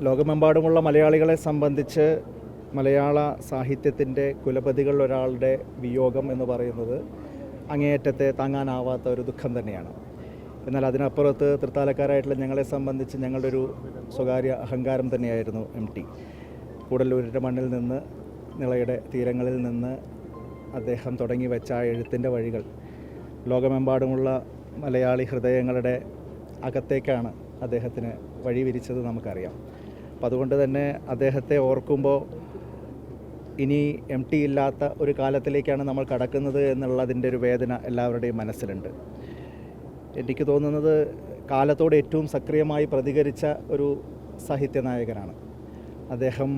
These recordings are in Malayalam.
ലോകമെമ്പാടുമുള്ള മലയാളികളെ സംബന്ധിച്ച് മലയാള സാഹിത്യത്തിൻ്റെ കുലപതികളിൽ ഒരാളുടെ വിയോഗം എന്ന് പറയുന്നത് അങ്ങേയറ്റത്തെ താങ്ങാനാവാത്ത ഒരു ദുഃഖം തന്നെയാണ്. എന്നാൽ അതിനപ്പുറത്ത് തൃത്താലക്കാരായിട്ടുള്ള ഞങ്ങളെ സംബന്ധിച്ച് ഞങ്ങളുടെ ഒരു സ്വകാര്യ അഹങ്കാരം തന്നെയായിരുന്നു MT. കൂടല്ലൂരിൻ്റെ മണ്ണിൽ നിന്ന്, നിളയുടെ തീരങ്ങളിൽ നിന്ന് അദ്ദേഹം തുടങ്ങി വെച്ച ആ എഴുത്തിൻ്റെ വഴികൾ ലോകമെമ്പാടുമുള്ള മലയാളി ഹൃദയങ്ങളുടെ അകത്തേക്കാണ് അദ്ദേഹത്തിന് വഴി വിരിച്ചത് നമുക്കറിയാം. അപ്പം അതുകൊണ്ട് തന്നെ അദ്ദേഹത്തെ ഓർക്കുമ്പോൾ ഇനി MT ഇല്ലാത്ത ഒരു കാലത്തിലേക്കാണ് നമ്മൾ കടക്കുന്നത് എന്നുള്ളതിൻ്റെ ഒരു വേദന എല്ലാവരുടെയും മനസ്സിലുണ്ട്. എനിക്ക് തോന്നുന്നത് കാലത്തോട് ഏറ്റവും സക്രിയമായി പ്രതികരിച്ച ഒരു സാഹിത്യനായകനാണ് അദ്ദേഹം.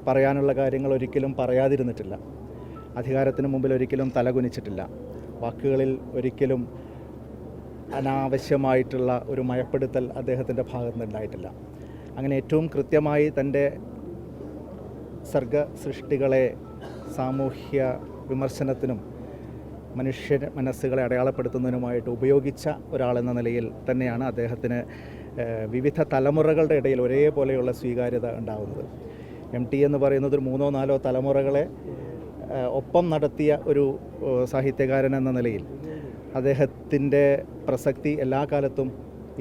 പറയാനുള്ള കാര്യങ്ങൾ ഒരിക്കലും പറയാതിരുന്നിട്ടില്ല. അധികാരത്തിന് മുമ്പിൽ ഒരിക്കലും തലകുനിച്ചിട്ടില്ല. വാക്കുകളിൽ ഒരിക്കലും അനാവശ്യമായിട്ടുള്ള ഒരു മയപ്പെടുത്തൽ അദ്ദേഹത്തിൻ്റെ ഭാഗത്ത് നിന്നുണ്ടായിട്ടില്ല. അങ്ങനെ ഏറ്റവും കൃത്യമായി തൻ്റെ സർഗ സൃഷ്ടികളെ സാമൂഹ്യ വിമർശനത്തിനും മനുഷ്യ മനസ്സുകളെ അടയാളപ്പെടുത്തുന്നതിനുമായിട്ട് ഉപയോഗിച്ച ഒരാളെന്ന നിലയിൽ തന്നെയാണ് അദ്ദേഹത്തിന് വിവിധ തലമുറകളുടെ ഇടയിൽ ഒരേപോലെയുള്ള സ്വീകാര്യത ഉണ്ടാകുന്നത്. MT എന്ന് പറയുന്നത് ഒരു 3-4 തലമുറകളെ ഒപ്പം നടത്തിയ ഒരു സാഹിത്യകാരൻ എന്ന നിലയിൽ അദ്ദേഹത്തിൻ്റെ പ്രസക്തി എല്ലാ കാലത്തും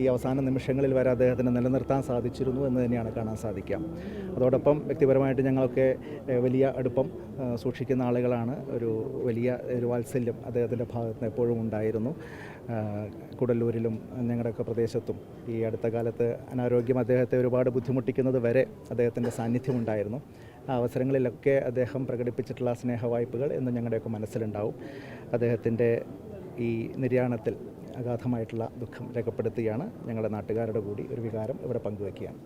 ഈ അവസാന നിമിഷങ്ങളിൽ വരെ അദ്ദേഹത്തിന് നിലനിർത്താൻ സാധിച്ചിരുന്നു എന്ന് തന്നെയാണ് കാണാൻ സാധിക്കുക. അതോടൊപ്പം വ്യക്തിപരമായിട്ട് ഞങ്ങളൊക്കെ വലിയ അടുപ്പം സൂക്ഷിക്കുന്ന ആളുകളാണ്. ഒരു വലിയ ഒരു വാത്സല്യം അദ്ദേഹത്തിൻ്റെ ഭാഗത്ത് എപ്പോഴും ഉണ്ടായിരുന്നു. കൂടല്ലൂരിലും ഞങ്ങളുടെയൊക്കെ പ്രദേശത്തും ഈ അടുത്ത കാലത്ത് അനാരോഗ്യം അദ്ദേഹത്തെ ഒരുപാട് ബുദ്ധിമുട്ടിക്കുന്നത് വരെ അദ്ദേഹത്തിൻ്റെ സാന്നിധ്യമുണ്ടായിരുന്നു. ആ അവസരങ്ങളിലൊക്കെ അദ്ദേഹം പ്രകടിപ്പിച്ചിട്ടുള്ള സ്നേഹവായ്പകൾ എന്നും ഞങ്ങളുടെയൊക്കെ മനസ്സിലുണ്ടാവും. അദ്ദേഹത്തിൻ്റെ ഈ നിര്യാണത്തിൽ അഗാധമായിട്ടുള്ള ദുഃഖം രേഖപ്പെടുത്തുകയാണ്. ഞങ്ങളുടെ നാട്ടുകാരുടെ കൂടി ഒരു വികാരം ഇവിടെ പങ്കുവയ്ക്കുകയാണ്.